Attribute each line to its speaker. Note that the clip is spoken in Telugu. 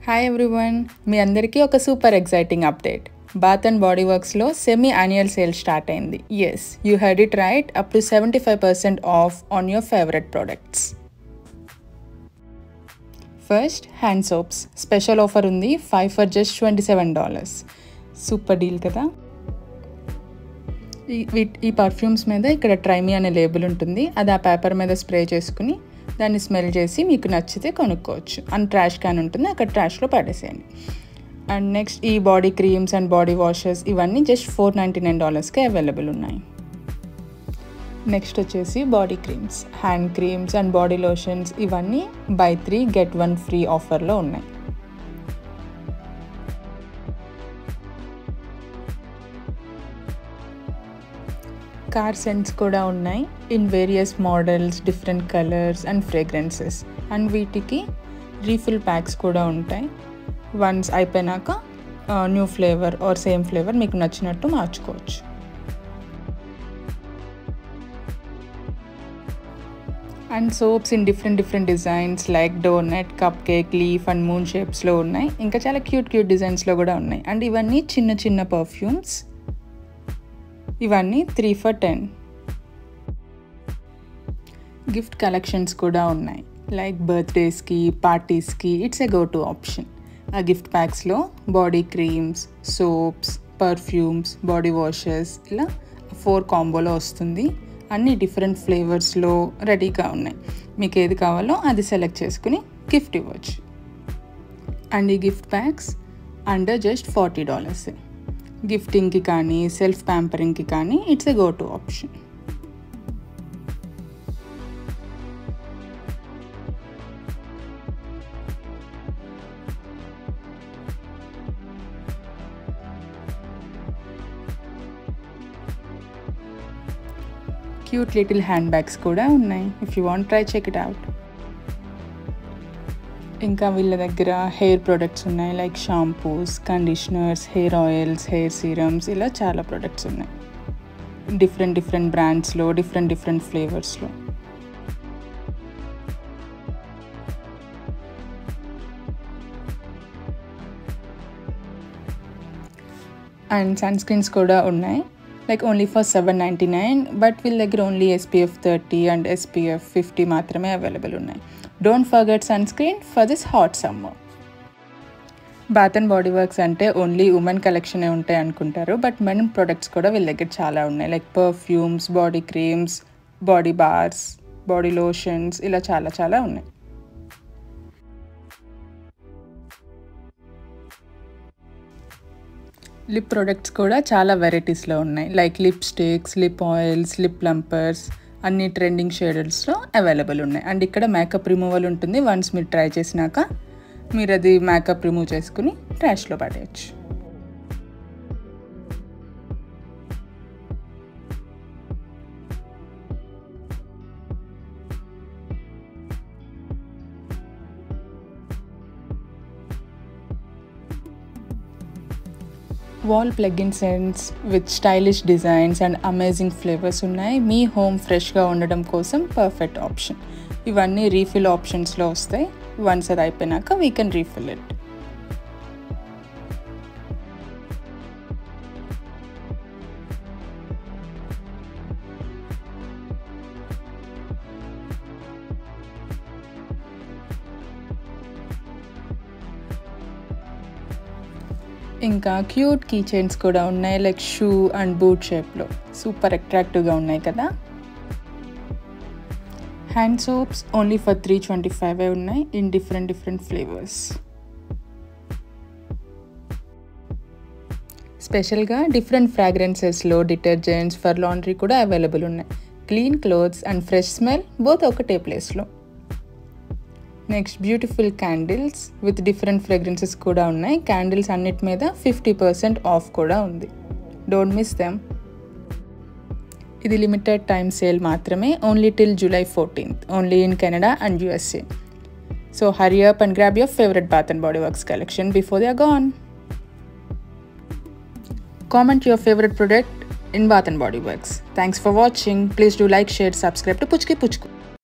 Speaker 1: హాయ్ ఎవ్రీవన్, మీ అందరికీ ఒక super exciting update. Bath and Body వర్క్స్లో సెమీ యాన్యువల్ సేల్ స్టార్ట్ అయింది. Yes, you heard it right, up to 75% off on your favourite products. First, hand soaps special offer ఉంది. 5 for just $27. సూపర్ డీల్ కదా. ఈ పర్ఫ్యూమ్స్ మీద ఇక్కడ ట్రై మీ అనే లేబుల్ ఉంటుంది. అది ఆ పేపర్ మీద స్ప్రే చేసుకుని దాన్ని స్మెల్ చేసి మీకు నచ్చితే కొనుక్కోవచ్చు. అండ్ ట్రాష్ క్యాన్ ఉంటుంది, అక్కడ ట్రాష్లో పడేసేయండి. అండ్ నెక్స్ట్, ఈ body creams and body washes ఇవన్నీ జస్ట్ $499కే అవైలబుల్ ఉన్నాయి. నెక్స్ట్ వచ్చేసి body creams, hand creams and body lotions ఇవన్నీ buy 3 get 1 free ఆఫర్లో ఉన్నాయి. కార్ సెంట్స్ కూడా ఉన్నాయి in various models, different colours and fragrances. And వీటికి రీఫిల్ ప్యాక్స్ కూడా ఉంటాయి. వన్స్ అయిపోయినాక new flavour or same flavour మీకు నచ్చినట్టు మార్చుకోవచ్చు. And soaps in different designs like donut, cupcake, leaf and moon షేప్స్లో ఉన్నాయి. ఇంకా చాలా క్యూట్ డిజైన్స్లో కూడా ఉన్నాయి. అండ్ ఇవన్నీ చిన్న పర్ఫ్యూమ్స్. ఇవన్నీ 3 for $10. గిఫ్ట్ కలెక్షన్స్ కూడా ఉన్నాయి లైక్ బర్త్డేస్కి, పార్టీస్కి it's a go to option. ఆ గిఫ్ట్ ప్యాక్స్లో body creams, soaps, perfumes, body washes ఇలా 4 కాంబోలో వస్తుంది. అన్ని డిఫరెంట్ ఫ్లేవర్స్లో రెడీగా ఉన్నాయి. మీకు ఏది కావాలో అది సెలెక్ట్ చేసుకుని గిఫ్ట్ ఇవ్వచ్చు. అండ్ ఈ గిఫ్ట్ ప్యాక్స్ అండర్ జస్ట్ $40. గిఫ్టింగ్కి కానీ సెల్ఫ్ ప్యాంపరింగ్కి కానీ it's a go to option. Cute little handbags కూడా ఉన్నాయి. If you want try check it out. ఇంకా వీళ్ళ దగ్గర హెయిర్ ప్రొడక్ట్స్ ఉన్నాయి like shampoos, conditioners, hair oils, hair serums ఇలా చాలా ప్రొడక్ట్స్ ఉన్నాయి. డిఫరెంట్ బ్రాండ్స్లో, డిఫరెంట్ ఫ్లేవర్స్లో. అండ్ సన్ స్క్రీన్స్ కూడా ఉన్నాయి లైక్ ఓన్లీ ఫర్ $7.99. బట్ వీళ్ళ దగ్గర ఓన్లీ SPF 30 అండ్ SPF 50 మాత్రమే అవైలబుల్ ఉన్నాయి. Don't forget sunscreen for this hot summer. Bath and body works అంటే ఓన్లీ ఉమెన్ కలెక్షనే ఉంటాయి అనుకుంటారు. బట్ మెన్ ప్రొడక్ట్స్ కూడా వీళ్ళ దగ్గర చాలా ఉన్నాయి like perfumes, body creams, body bars, body lotions ఇలా చాలా ఉన్నాయి. లిప్ ప్రొడక్ట్స్ కూడా చాలా వెరైటీస్లో ఉన్నాయి like lipsticks, lip oils, lip plumpers అన్ని ట్రెండింగ్ షేడర్స్లో అవైలబుల్ ఉన్నాయి. అండ్ ఇక్కడ మేకప్ రిమూవల్ ఉంటుంది. వన్స్ మీరు ట్రై చేసినాక మీరు అది మేకప్ రిమూవ్ చేసుకుని ట్రాష్లో పడేయచ్చు. Wall plug-in scents with stylish designs and amazing flavours ఉన్నాయి. మీ హోమ్ ఫ్రెష్గా ఉండడం కోసం పర్ఫెక్ట్ ఆప్షన్. ఇవన్నీ రీఫిల్ ఆప్షన్స్లో వస్తాయి. వన్స్ అది అయిపోయినాక వీ కెన్ రీఫిల్ ఇట్. ఇంకా క్యూట్ కీ చైన్స్ కూడా ఉన్నాయి లైక్ షూ అండ్ బూట్ షేప్లో. సూపర్ అట్రాక్టివ్గా ఉన్నాయి కదా. హ్యాండ్ సోప్స్ ఓన్లీ ఫర్ $325 ఉన్నాయి ఇన్ డిఫరెంట్ ఫ్లేవర్స్. స్పెషల్గా డిఫరెంట్ ఫ్రాగ్రెన్సెస్లో డిటర్జెంట్స్ ఫర్ లాండ్రీ కూడా అవైలబుల్ ఉన్నాయి. Clean clothes and fresh smell both ఒకటే ప్లేస్లో. Next, beautiful candles with different fragrances కూడా ఉన్నాయి. క్యాండిల్స్ అన్నిటి మీద 50% ఆఫ్ కూడా ఉంది. Don't miss them. ఇది లిమిటెడ్ టైమ్ సేల్ మాత్రమే, only till July 14th, only in Canada and USA. So hurry up and grab your favourite bath and body works collection before they are gone. Comment your favorite product in Bath and Body Works. Thanks for watching. Please do like, share, subscribe to Puchki Puchku.